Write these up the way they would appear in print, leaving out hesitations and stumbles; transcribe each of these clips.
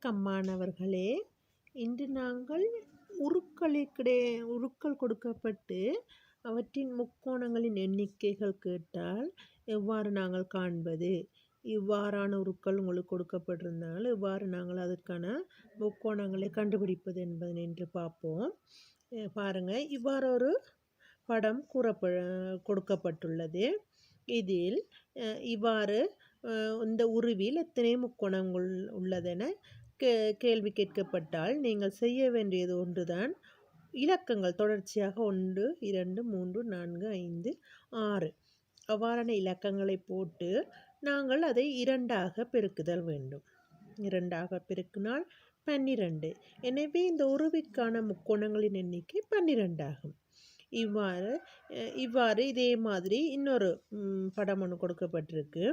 வணக்கம் மாணவர்களே. இன்று நாங்கள் உருக்கள் கொடுக்கப்பட்டு அவற்றின் முக்கோணங்களின் எண்ணிக்கைகள் கேட்டால் எவ்வாறு நாங்கள் காண்பது, இவ்வாறான உருக்கள் உங்களுக்கு கொடுக்கப்பட்டிருந்தால் எவ்வாறு நாங்கள் அதற்கான முக்கோணங்களை கண்டுபிடிப்பது என்பதை என்று பார்ப்போம். பாருங்க, இவ்வாறு ஒரு படம் கொடுக்கப்பட்டுள்ளது. இதில் இவ்வாறு இந்த உருவில் எத்தனை முக்கோணங்கள் உள்ளதென கேள்வி கேட்கப்பட்டால் நீங்கள் செய்ய வேண்டியது ஒன்றுதான். இலக்கங்கள் தொடர்ச்சியாக 1 2 3 4 5 6 அவ்வாறான இலக்கங்களை போட்டு நாங்கள் அதை 2ஆக பெருக்குதல் வேண்டும். 2ஆக பெருக்கினால் 12. எனவே இந்த உருவிற்கான முக்கோணங்களின் எண்ணிக்கை 12 ஆகும். இவ்வாறு இதே மாதிரி இன்னொரு படம் ஒன்று கொடுக்கப்பட்டிருக்கு.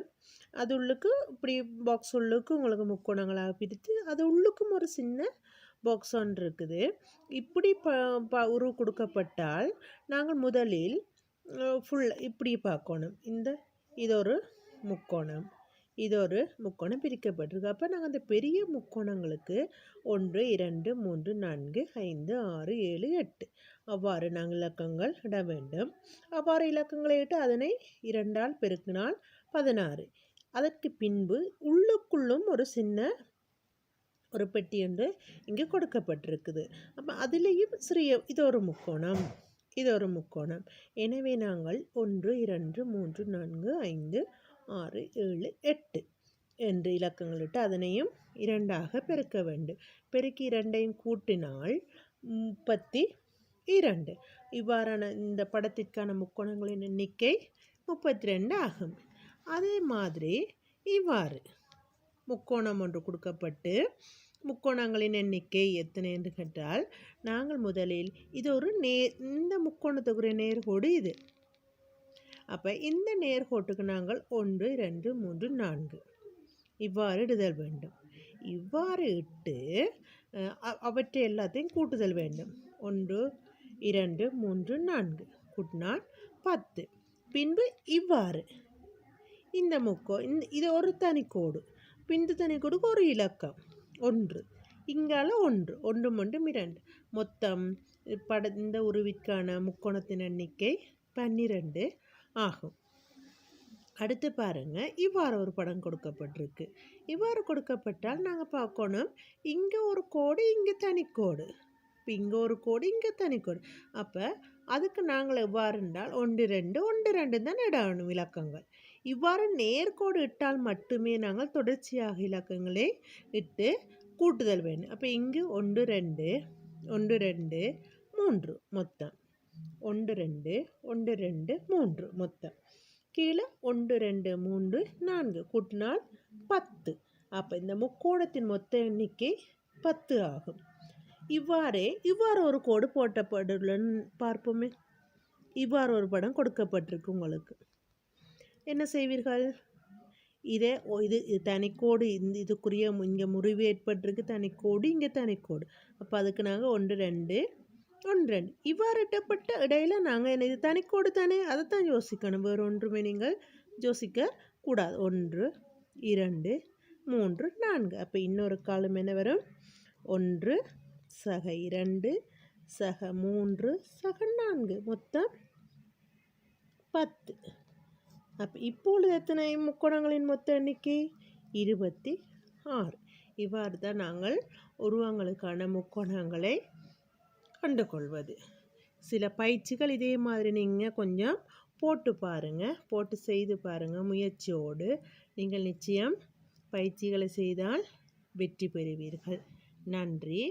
அது உள்ளுக்கு இப்படி பாக்ஸ் உள்ளுக்கு உங்களுக்கு முக்கோணங்களாக பிரித்து அது உள்ளுக்கும் ஒரு சின்ன பாக்ஸ் ஒன்று இருக்குது. இப்படி உருவு கொடுக்கப்பட்டால் நாங்கள் முதலில் இப்படி பார்க்கணும். இது ஒரு முக்கோணம், இது ஒரு முக்கோணம் பிரிக்கப்பட்டிருக்கு. அப்போ நாங்கள் அந்த பெரிய முக்கோணங்களுக்கு 1 2 3 4 5 6 7 8 அவ்வாறு நாங்கள் இலக்கங்கள் இட வேண்டும். அவ்வாறு இலக்கங்களை இட்டு அதனை 2ஆல் பெருக்கினால் 16. அதற்கு பின்பு உள்ளுக்குள்ளும் ஒரு சின்ன ஒரு பெட்டி ஒன்று இங்கே கொடுக்கப்பட்டிருக்குது. அப்போ அதிலேயும் சிறிய இது ஒரு முக்கோணம். எனவே நாங்கள் 1 2 3 4 5 6 7 8 என்று இலக்கங்களிட்டு அதனையும் 2ஆக பெருக்க வேண்டும். பெருக்கி 2ஐயும் கூட்டினால் 32. இவ்வாறான இந்த படத்திற்கான முக்கோணங்களின் எண்ணிக்கை 32 ஆகும். அதே மாதிரி இவ்வாறு முக்கோணம் ஒன்று கொடுக்கப்பட்டு முக்கோணங்களின் எண்ணிக்கை எத்தனை என்று கேட்டால் நாங்கள் முதலில் இது ஒரு இந்த முக்கோணத்துக்குரிய நேர்கோடு இது. அப்போ இந்த நேர்கோட்டுக்கு நாங்கள் 1 2 3 4 இவ்வாறு இடுதல் வேண்டும். இவ்வாறு இட்டு அவற்றை எல்லாத்தையும் கூட்டுதல் வேண்டும். 1 2 3 4 கூட்டினால் 10. பின்பு இவ்வாறு இந்த இது ஒரு தனிக்கோடு, பின்பு தனிக்கோடுக்கு ஒரு இலக்கம் 1, இங்கால 1 1 மட்டும் 2 மொத்தம் இந்த உருவிற்கான முக்கோணத்தின் எண்ணிக்கை 12 ஆகும். அடுத்து பாருங்க, இவ்வாறு ஒரு படம் கொடுக்கப்பட்டிருக்கு. இவ்வாறு கொடுக்கப்பட்டால் நாங்கள் பார்க்கணும், இங்கே ஒரு கோடு இங்கே தனிக்கோடு, இப்போ இங்கே ஒரு கோடு இங்கே தனிக்கோடு. அப்போ அதுக்கு நாங்கள் எவ்வாறு என்றால் 1 2 1 2 தான் இடணும் இலக்கங்கள். இவ்வாறு நேர்கோடு இட்டால் மட்டுமே நாங்கள் தொடர்ச்சியாக இலக்கங்களை இட்டு கூட்டுதல் வேண்டும். அப்போ இங்கு 1 2 1 2 3 மொத்தம் 1 2 1 2 3 மொத்தம். கீழே 1 2 3 4 கூட்டினால் 10. அப்போ இந்த முக்கோணத்தின் மொத்த எண்ணிக்கை 10 ஆகும். இவ்வாறு ஒரு கோடு போட்டப்பட்டுள்ளன்னு பார்ப்போமே. இவ்வாறு ஒரு படம் கொடுக்கப்பட்டிருக்கு. உங்களுக்கு என்ன செய்வீர்கள்? இது தனிக்கோடு, இதுக்குரிய இங்கே முறிவு ஏற்பட்டிருக்கு, தனிக்கோடு இங்கே தனிக்கோடு. அப்போ அதுக்கு நாங்கள் 1 2 1 2 இவ்வாறு இட்டப்பட்ட இடையில நாங்கள் இது தனிக்கோடு தானே, அதைத்தான் யோசிக்கணும். வேறு ஒன்றுமே நீங்கள் யோசிக்க கூடாது. 1 2 3 4. அப்போ இன்னொரு காலம் என்ன வரும்? 1 சக 2 சக 3 சக 4 மொத்தம் 10. அப்போ இப்பொழுது எத்தனை முக்கோணங்களின் மொத்த எண்ணிக்கை? 26. இவ்வாறு தான் நாங்கள் உருவங்களுக்கான முக்கோணங்களை கண்டுகொள்வது. சில பயிற்சிகள் இதே மாதிரி நீங்கள் கொஞ்சம் போட்டு செய்து பாருங்கள். முயற்சியோடு நீங்கள் நிச்சயம் பயிற்சிகளை செய்தால் வெற்றி பெறுவீர்கள். நன்றி.